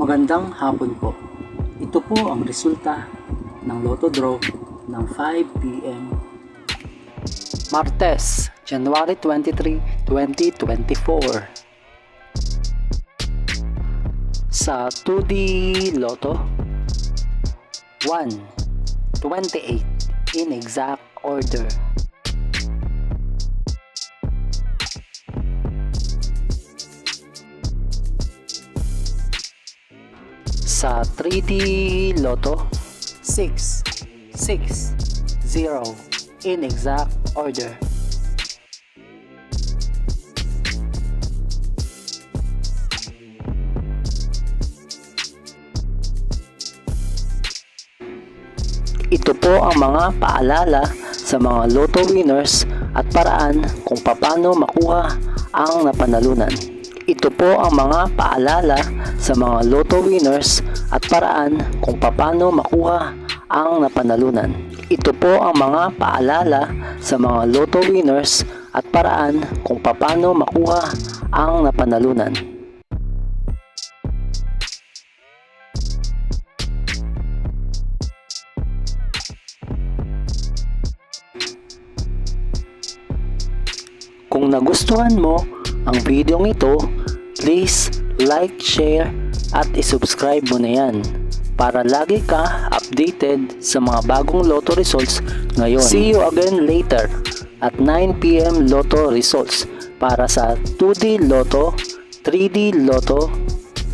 Magandang hapon po. Ito po ang resulta ng Lotto Draw ng 5 p.m. Martes, January 23, 2024. Sa 2D Lotto, 1, 28 in exact order. Sa 3D Lotto, 6, 6, 0 in exact order. Ito po ang mga paalala sa mga Lotto winners at paraan kung paano makuha ang napanalunan. Ito po ang mga paalala sa mga Lotto winners at paraan kung paano makuha ang napanalunan. Ito po ang mga paalala sa mga Lotto winners at paraan kung paano makuha ang napanalunan. Kung nagustuhan mo ang video ito, please like, share at isubscribe mo na yan para lagi ka updated sa mga bagong Lotto results ngayon. See you again later at 9 p.m. Lotto results para sa 2D Lotto, 3D Lotto,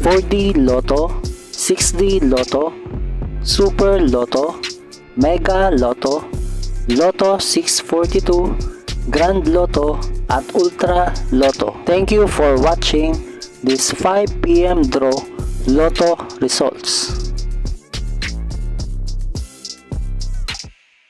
4D Lotto, 6D Lotto, Super Lotto, Mega Lotto, Lotto 642, Grand Lotto at Ultra Lotto. Thank you for watching this 5 p.m. draw Lotto results.